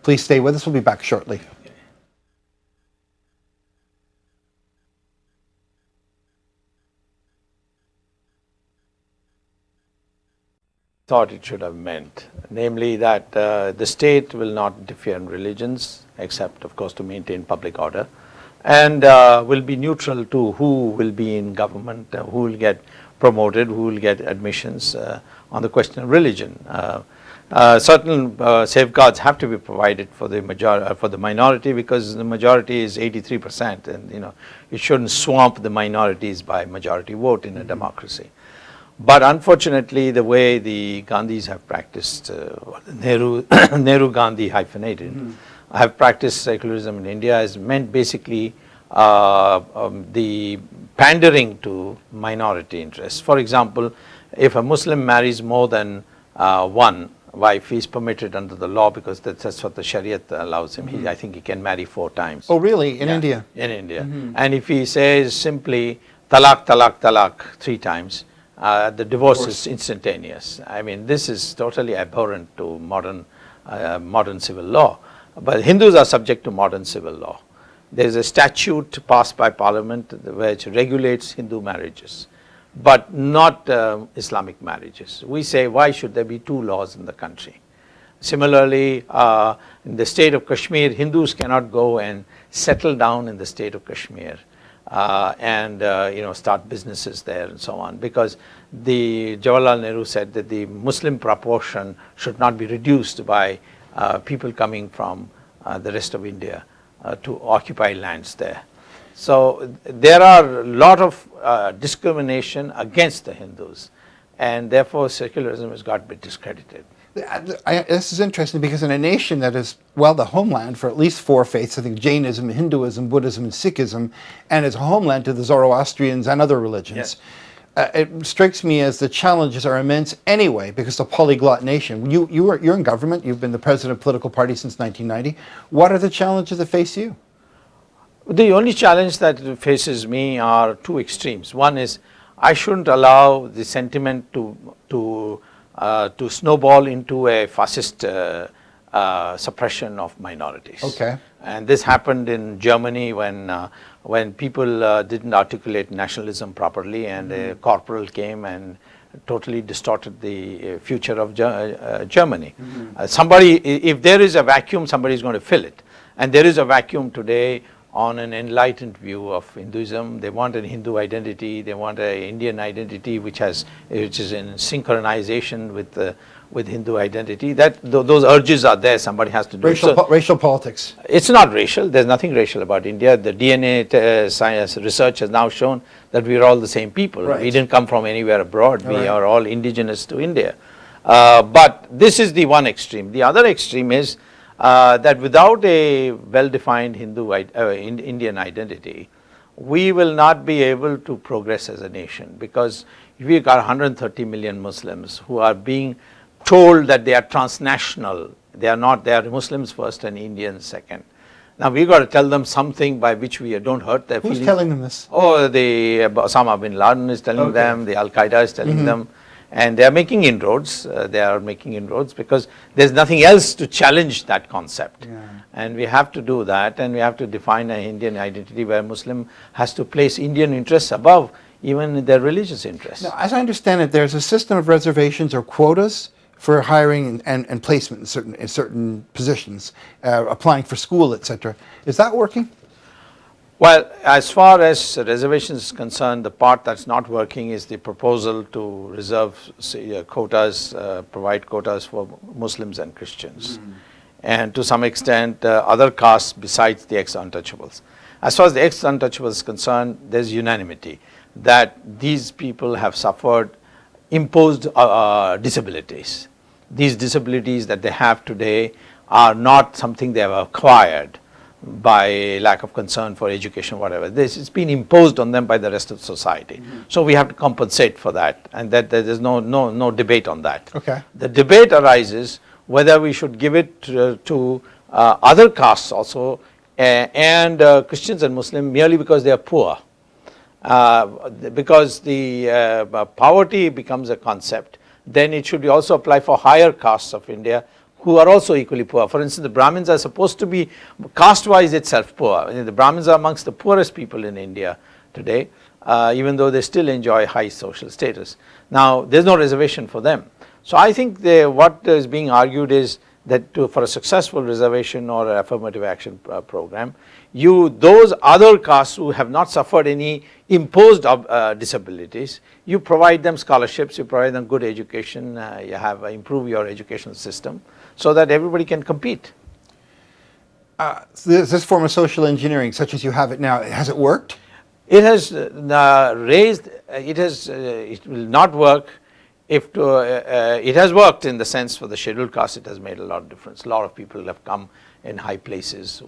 Please stay with us. We'll be back shortly. Thought it should have meant, namely that the state will not interfere in religions, except of course to maintain public order, and will be neutral to who will be in government, who will get promoted, who will get admissions on the question of religion. Certain safeguards have to be provided for the minority, because the majority is 83%, and it shouldn't swamp the minorities by majority vote in a democracy. But unfortunately, the way the Gandhis have practiced, Nehru-Gandhi hyphenated, have practiced secularism in India has meant basically the pandering to minority interests. For example, if a Muslim marries more than one wife, he is permitted under the law, because that's what the Shariat allows him. I think he can marry 4 times. Oh, really? In India? In India. And if he says simply talaq, talaq, talaq 3 times, the divorce is instantaneous. I mean, this is totally abhorrent to modern civil law. But Hindus are subject to modern civil law. There is a statute passed by Parliament which regulates Hindu marriages, but not Islamic marriages. We say, why should there be 2 laws in the country? Similarly, in the state of Kashmir, Hindus cannot go and settle down in the state of Kashmir and start businesses there and so on, because the Jawaharlal Nehru said that the Muslim proportion should not be reduced by people coming from the rest of India to occupy lands there. So there are a lot of discrimination against the Hindus, and therefore secularism has got to be discredited. This is interesting, because in a nation that is, well, the homeland for at least 4 faiths, I think Jainism, Hinduism, Buddhism, and Sikhism, and is a homeland to the Zoroastrians and other religions, it strikes me as the challenges are immense anyway, because it's a polyglot nation. You're in government, you've been the president of a political party since 1990. What are the challenges that face you? The only challenge that faces me are 2 extremes. One is, I shouldn't allow the sentiment to snowball into a fascist suppression of minorities. Okay. And this happened in Germany when people didn't articulate nationalism properly, and a corporal came and totally distorted the future of Germany. If there is a vacuum, somebody is going to fill it. And there is a vacuum today on an enlightened view of Hinduism. They want a Hindu identity, they want an Indian identity which is in synchronization with Hindu identity. Those urges are there, somebody has to do it. Racial politics. It's not racial, there's nothing racial about India. The DNA science research has now shown that we are all the same people. Right. We didn't come from anywhere abroad, we are all indigenous to India. But this is the one extreme. The other extreme is that without a well-defined Indian identity, we will not be able to progress as a nation, because we've got 130 million Muslims who are being told that they are transnational. They are not, they are Muslims first and Indians second. Now we've got to tell them something by which we don't hurt their feelings. Who's telling them this? Oh, the Osama bin Laden is telling them, the Al-Qaeda is telling them. And they are making inroads, because there's nothing else to challenge that concept. And we have to do that, and we have to define an Indian identity where Muslim has to place Indian interests above even their religious interests. Now, as I understand it, there's a system of reservations or quotas for hiring and placement in certain positions, applying for school, etc. Is that working? Well, as far as reservations is concerned, the part that's not working is the proposal to reserve quotas, provide quotas for Muslims and Christians, and to some extent other castes besides the ex-untouchables. As far as the ex-untouchables is concerned, there's unanimity that these people have suffered imposed disabilities. These disabilities that they have today are not something they have acquired by lack of concern for education, whatever. This has been imposed on them by the rest of society. So we have to compensate for that, and that there is no debate on that. Okay. The debate arises whether we should give it to other castes also, and Christians and Muslims, merely because they are poor. Because the poverty becomes a concept, then it should also apply for higher castes of India who are also equally poor. For instance, the Brahmins are supposed to be caste-wise itself poor. I mean, the Brahmins are amongst the poorest people in India today, even though they still enjoy high social status. Now, there's no reservation for them. So I think what is being argued is that for a successful reservation or affirmative action program, those other castes who have not suffered any imposed disabilities, you provide them scholarships, you provide them good education, you have improve your educational system so that everybody can compete. This form of social engineering, such as you have it now, has it worked? It has it will not work if it has worked in the sense for the scheduled caste. It has made a lot of difference. A lot of people have come in high places.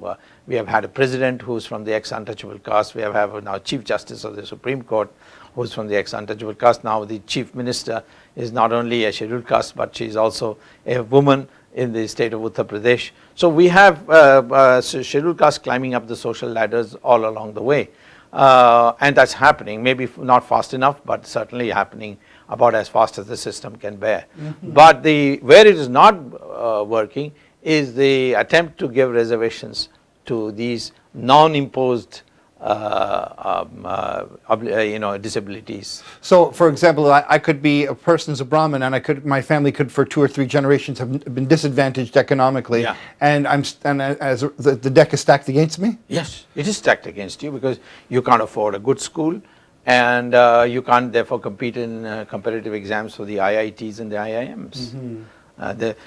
We have had a president who's from the ex-untouchable caste. We have now Chief Justice of the Supreme Court who's from the ex-untouchable caste. Now the Chief Minister is not only a scheduled caste, but she's also a woman in the state of Uttar Pradesh. So we have scheduled caste climbing up the social ladders all along the way. And that's happening, maybe not fast enough, but certainly happening about as fast as the system can bear. But where it is not working is the attempt to give reservations to these non-imposed disabilities. So, for example, I could be a person as a Brahmin, and my family could, for 2 or 3 generations, have been disadvantaged economically, yeah. and the deck is stacked against me. Yes, it is stacked against you because you can't afford a good school, and you can't therefore compete in competitive exams for the IITs and the IIMs.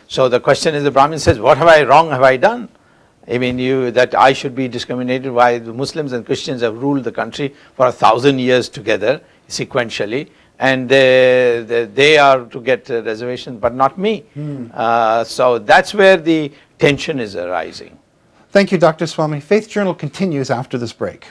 So the question is, the Brahmin says, what have I done? I mean, that I should be discriminated. Why the Muslims and Christians have ruled the country for 1,000 years together, sequentially, and they are to get reservations, but not me. So that's where the tension is arising. Thank you, Dr. Swamy. Faith Journal continues after this break.